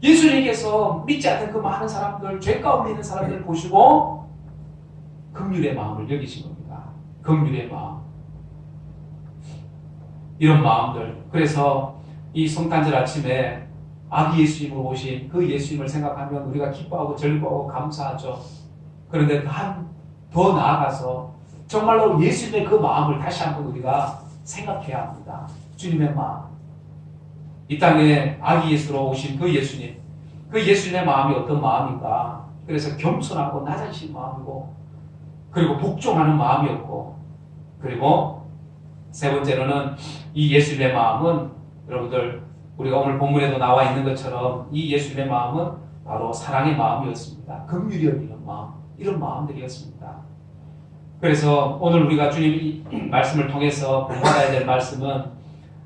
예수님께서 믿지 않는 그 많은 사람들, 죄 가운데 있는 사람들을 보시고 긍휼의 마음을 여기신 겁니다. 긍휼의 마음. 이런 마음들. 그래서 이 성탄절 아침에 아기 예수님을 오신 그 예수님을 생각하면 우리가 기뻐하고 즐거워하고 감사하죠. 그런데 더 나아가서 정말로 예수님의 그 마음을 다시 한번 우리가 생각해야 합니다. 주님의 마음. 이 땅에 아기 예수로 오신 그 예수님, 그 예수님의 마음이 어떤 마음인가? 그래서 겸손하고 낮아진 마음이고, 그리고 복종하는 마음이었고, 그리고 세 번째로는 이 예수님의 마음은 여러분들 우리가 오늘 본문에도 나와 있는 것처럼 이 예수님의 마음은 바로 사랑의 마음이었습니다. 긍휼히 여기는 마음, 이런 마음들이었습니다. 그래서 오늘 우리가 주님 말씀을 통해서 본받아야 될 말씀은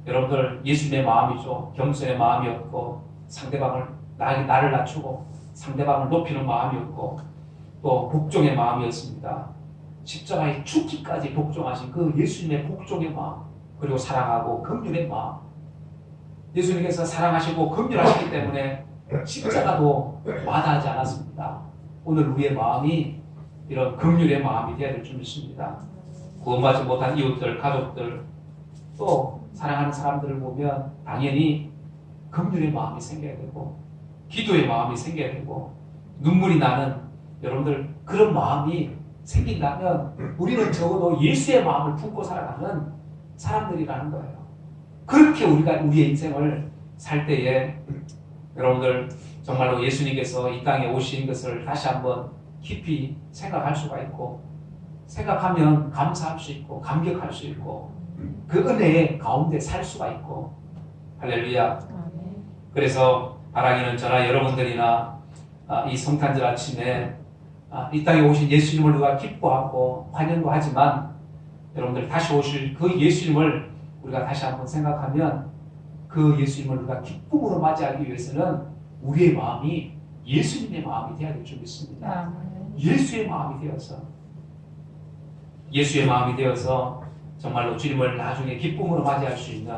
여러분들 예수님의 마음이죠. 겸손의 마음이었고, 상대방을 나를 낮추고 상대방을 높이는 마음이었고, 또 복종의 마음이었습니다. 십자가에 죽기까지 복종하신 그 예수님의 복종의 마음, 그리고 사랑하고 긍휼의 마음. 예수님께서 사랑하시고 긍휼하시기 때문에 십자가도 마다하지 않았습니다. 오늘 우리의 마음이 이런 긍휼의 마음이 되어야 될 줄 믿습니다. 구원받지 못한 이웃들, 가족들, 또 사랑하는 사람들을 보면 당연히 긍휼의 마음이 생겨야 되고 기도의 마음이 생겨야 되고 눈물이 나는 여러분들 그런 마음이 생긴다면 우리는 적어도 예수의 마음을 품고 살아가는 사람들이라는 거예요. 그렇게 우리가 우리의 인생을 살 때에 여러분들 정말로 예수님께서 이 땅에 오신 것을 다시 한번 깊이 생각할 수가 있고 생각하면 감사할 수 있고 감격할 수 있고 그 은혜의 가운데 살 수가 있고 할렐루야. 그래서 바라기는 저나 여러분들이나 이 성탄절 아침에 이 땅에 오신 예수님을 누가 기뻐하고 환영도 하지만 여러분들 다시 오실 그 예수님을 우리가 다시 한번 생각하면 그 예수님을 우리가 기쁨으로 맞이하기 위해서는 우리의 마음이 예수님의 마음이 되어야 될 줄 믿습니다. 예수의 마음이 되어서 정말로 주님을 나중에 기쁨으로 맞이할 수 있는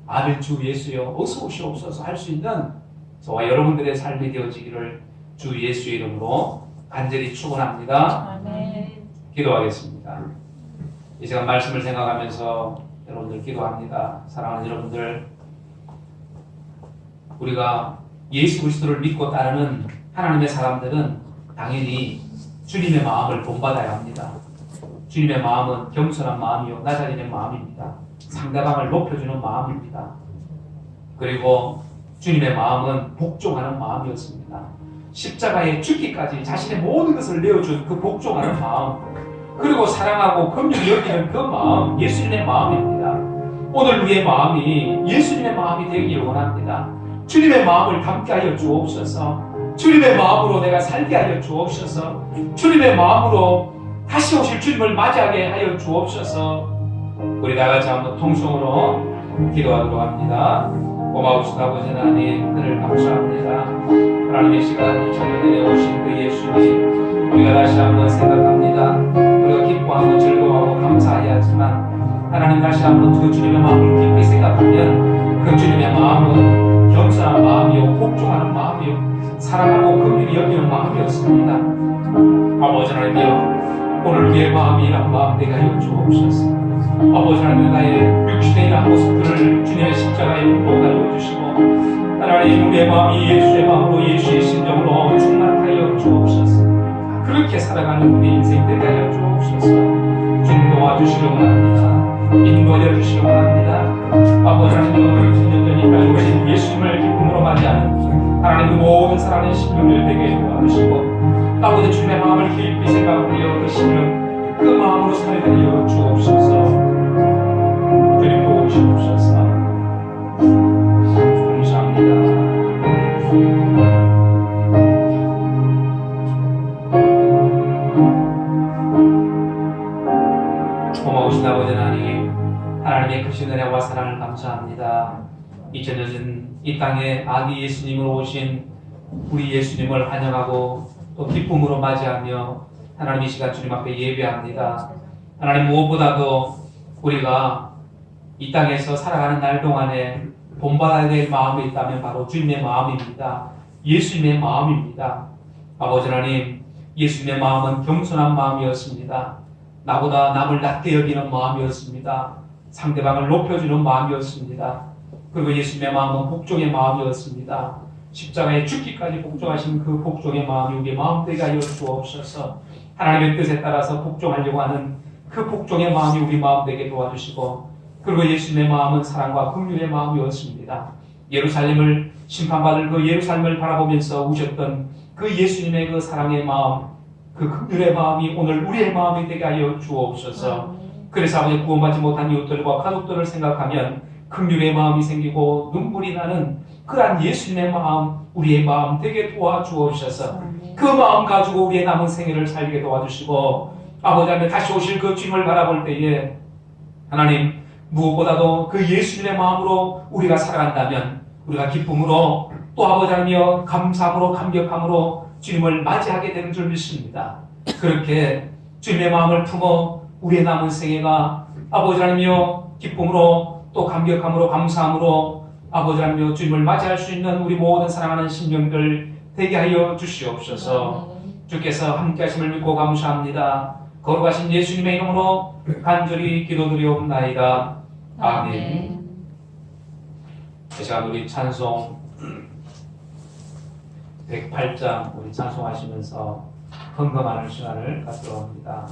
아멘 주 예수여 어서 오시옵소서 할 수 있는 저와 여러분들의 삶이 되어지기를 주 예수의 이름으로 간절히 축원합니다. 기도하겠습니다. 이 시간 말씀을 생각하면서 여러분들 기도합니다. 사랑하는 여러분들, 우리가 예수 그리스도를 믿고 따르는 하나님의 사람들은 당연히 주님의 마음을 본받아야 합니다. 주님의 마음은 겸손한 마음이요 낮아지는 마음입니다. 상대방을 높여주는 마음입니다. 그리고 주님의 마음은 복종하는 마음이었습니다. 십자가에 죽기까지 자신의 모든 것을 내어준 그 복종하는 마음, 그리고 사랑하고 긍휼히 여기는 그 마음, 예수님의 마음입니다. 오늘 우리의 마음이 예수님의 마음이 되기를 원합니다. 주님의 마음을 담게 하여 주옵소서. 주님의 마음으로 내가 살게 하여 주옵소서. 주님의 마음으로 다시 오실 주님을 맞이하게 하여 주옵소서. 우리 다같이 한번 통성으로 기도하도록 합니다. 고마우신 아버지 하나님, 하늘을 감사합니다. 하나님의 시간 이 저녁에 오신 그 예수님 우리가 다시 한번 생각합니다. 우리가 기뻐하고 즐거워하고 감사해야 하지만 하나님 다시 한번 그 주님의 마음을 깊이 생각하면 그 주님의 마음은 겸손한 마음이요 복종하는 마음이요 사랑하고 긍휼히 여기는 마음이었습니다. 아버지 하나님이여, 오늘 우리의 마음이 이런 마음 되게 하여 주옵소서. 아버지 하나님, 나의 육신의 이런 모습들을 주님의 십자가에 못 달려주시고 하나님 우리의 마음이 예수의 마음으로 예수의 심정으로 충만하여 주옵소서. 그렇게 살아가는 우리 인생 되게 하여 주옵소서. 주님 도와주시려고 합니다. 인도하여 주시려고 합니다. 아버지 하나님, 10년 전이까지 오신 예수님을 기쁨으로 맞이하는 하나님 모든 사랑의 심령을 되게 도와주시고 아버지 주님의 마음을 깊이 생각하여 그 심령 그 마음으로 살게 하여 주옵소서. 주님 도우시옵소서. 감사합니다. 고마우신 아버지 하나님, 하나님의 크신 은혜와 사랑을 감사합니다. 2000년 전 이 땅에 아기 예수님으로 오신 우리 예수님을 환영하고 또 기쁨으로 맞이하며 하나님 이 시간 주님 앞에 예배합니다. 하나님 무엇보다도 우리가 이 땅에서 살아가는 날 동안에 본받아야 될 마음이 있다면 바로 주님의 마음입니다. 예수님의 마음입니다. 아버지 하나님, 예수님의 마음은 겸손한 마음이었습니다. 나보다 남을 낮게 여기는 마음이었습니다. 상대방을 높여주는 마음이었습니다. 그리고 예수님의 마음은 복종의 마음이었습니다. 십자가에 죽기까지 복종하신 그 복종의 마음이 우리의 마음 되게 하여 주옵소서. 하나님의 뜻에 따라서 복종하려고 하는 그 복종의 마음이 우리 마음 되게 도와주시고, 그리고 예수님의 마음은 사랑과 긍휼의 마음이었습니다. 예루살렘을 심판받을 그 예루살렘을 바라보면서 우셨던 그 예수님의 그 사랑의 마음, 그 긍휼의 마음이 오늘 우리의 마음이 되게 하여 주옵소서. 그래서 아버지 구원받지 못한 이웃들과 가족들을 생각하면 긍휼의 마음이 생기고 눈물이 나는 그러한 예수님의 마음, 우리의 마음 되게 도와주옵소서. 그 마음 가지고 우리의 남은 생애를 살게 도와주시고, 아버지 하나님 다시 오실 그 주님을 바라볼 때에 하나님 무엇보다도 그 예수님의 마음으로 우리가 살아간다면 우리가 기쁨으로 또 아버지 하나님이여 감사함으로 감격함으로 주님을 맞이하게 되는 줄 믿습니다. 그렇게 주님의 마음을 품어 우리의 남은 생애가 아버지 하나님이여 기쁨으로 또 감격함으로 감사함으로 아버지 하나님이여 주님을 맞이할 수 있는 우리 모든 사랑하는 심령들 되게 하여 주시옵소서. 주께서 함께 하심을 믿고 감사합니다. 거룩하신 예수님의 이름으로 간절히 기도드리옵나이다. 아멘. 이 시간 우리 찬송 108장 우리 찬송하시면서 헌금하는 시간을 갖도록 합니다.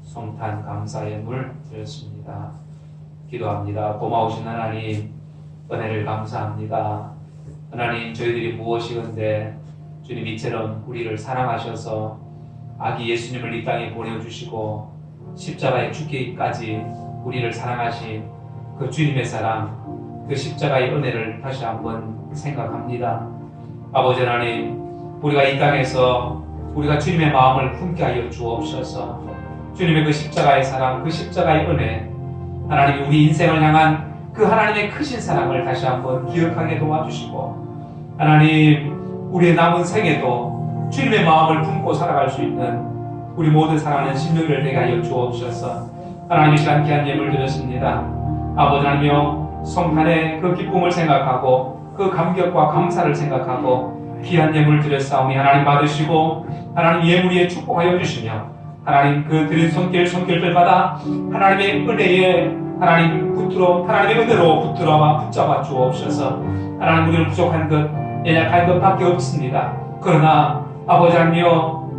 성탄 감사의 물 드렸습니다. 기도합니다. 고마우신 하나님, 은혜를 감사합니다. 하나님, 저희들이 무엇이건데 주님 이처럼 우리를 사랑하셔서 아기 예수님을 이 땅에 보내주시고 십자가에 죽기까지 우리를 사랑하신 그 주님의 사랑, 그 십자가의 은혜를 다시 한번 생각합니다. 아버지 하나님, 우리가 이 땅에서 우리가 주님의 마음을 품게 하여 주옵소서. 주님의 그 십자가의 사랑, 그 십자가의 은혜, 하나님이 우리 인생을 향한 그 하나님의 크신 사랑을 다시 한번 기억하게 도와주시고, 하나님, 우리의 남은 생에도 주님의 마음을 품고 살아갈 수 있는 우리 모두 사랑하는 심령을 되게 하여 주옵소서. 하나님, 이 시간 귀한 예물 드렸습니다. 아버지 하나님여, 성탄의 그 기쁨을 생각하고 그 감격과 감사를 생각하고 귀한 예물 드렸사오니 하나님 받으시고 하나님 예물에 축복하여 주시며, 하나님 그 드린 손길들 받아 하나님의 은혜에 하나님 하나님의 은혜로 붙잡아 주옵소서. 하나님, 우리는 부족한 것, 연약한 것밖에 없습니다. 그러나 아버지 하나님여,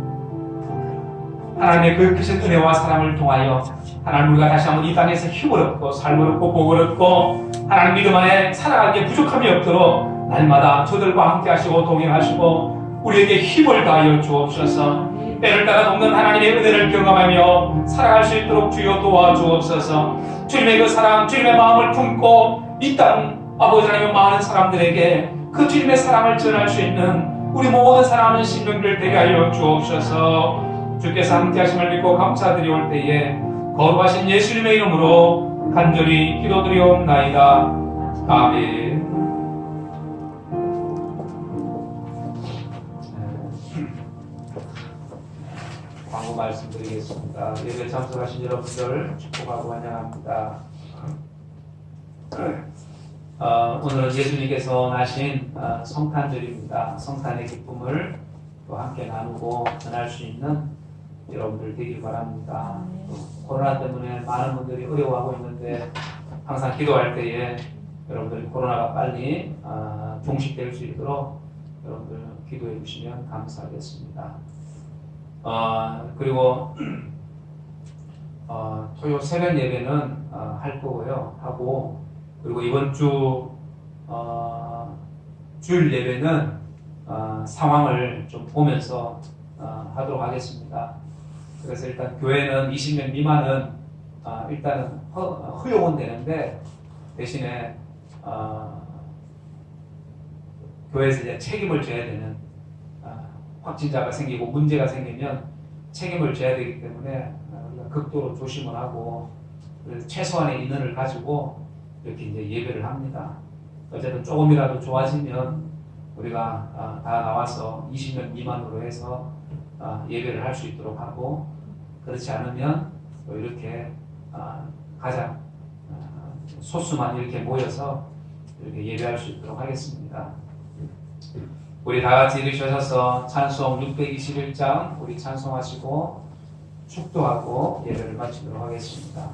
하나님의 그 크신 은혜와 사랑을 통하여 하나님, 우리가 다시 한번 이 땅에서 힘을 얻고 삶을 얻고 복을 얻고 하나님 믿음 안에 살아가기에 부족함이 없도록 날마다 저들과 함께 하시고 동행하시고 우리에게 힘을 다하여 주옵소서. 때를 따라 돕는 하나님의 은혜를 경험하며 살아갈 수 있도록 주여 도와주옵소서. 주님의 그 사랑, 주님의 마음을 품고 이 땅 아버지 하나님 많은 사람들에게 그 주님의 사랑을 전할 수 있는 우리 모든 사랑하는 심령들 되게 하여 주옵소서. 주께서 함께 하심을 믿고 감사드리올 때에 거룩하신 예수님의 이름으로 간절히 기도드리옵나이다. 아멘. 광고 말씀드리겠습니다. 예배 참석하신 여러분들 축복하고 환영합니다. 오늘은 예수님께서 나신 성탄절입니다. 성탄의 기쁨을 또 함께 나누고 전할 수 있는 여러분들 되길 바랍니다. 코로나 때문에 많은 분들이 어려워하고 있는데 항상 기도할 때에 여러분들 코로나가 빨리 종식될 수 있도록 여러분들 기도해 주시면 감사하겠습니다. 그리고 토요 새벽 예배는 할 거고요. 하고 그리고 이번 주 주일 예배는 상황을 좀 보면서 하도록 하겠습니다. 그래서 일단 교회는 20명 미만은 일단은 허용은 되는데 대신에 교회에서 이제 책임을 져야 되는 확진자가 생기고 문제가 생기면 책임을 져야 되기 때문에 우리가 극도로 조심을 하고 그래서 최소한의 인원을 가지고 이렇게 이제 예배를 합니다. 어쨌든 조금이라도 좋아지면 우리가 다 나와서 20명 미만으로 해서 예배를 할 수 있도록 하고 그렇지 않으면 또 이렇게 가장 소수만 이렇게 모여서 이렇게 예배할 수 있도록 하겠습니다. 우리 다 같이 일으켜서서 찬송 621장 우리 찬송하시고 축도하고 예배를 마치도록 하겠습니다.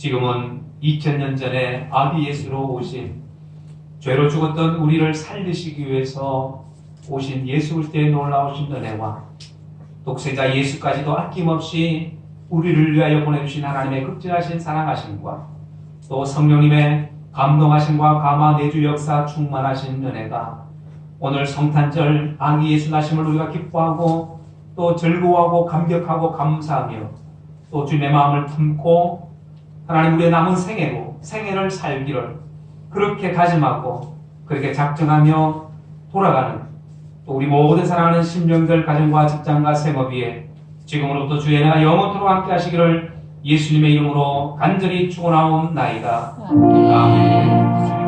지금은 2000년 전에 아비 예수로 오신 죄로 죽었던 우리를 살리시기 위해서 오신 예수 그리스도의 놀라우신 은혜와 독생자 예수까지도 아낌없이 우리를 위하여 보내주신 하나님의 극진하신 사랑하심과 또 성령님의 감동하심과 감화 내주 역사 충만하신 은혜가 오늘 성탄절 아기 예수 나심을 우리가 기뻐하고 또 즐거워하고 감격하고 감사하며 또 주님의 마음을 품고 하나님 우리의 남은 생애를 살기를 그렇게 다짐하고 그렇게 작정하며 돌아가는 또 우리 모든 사랑하는 심령들 가정과 직장과 생업 위에 지금으로부터 주의 은혜가 영원토록 함께 하시기를 예수님의 이름으로 간절히 축원하옵나이다. 아멘.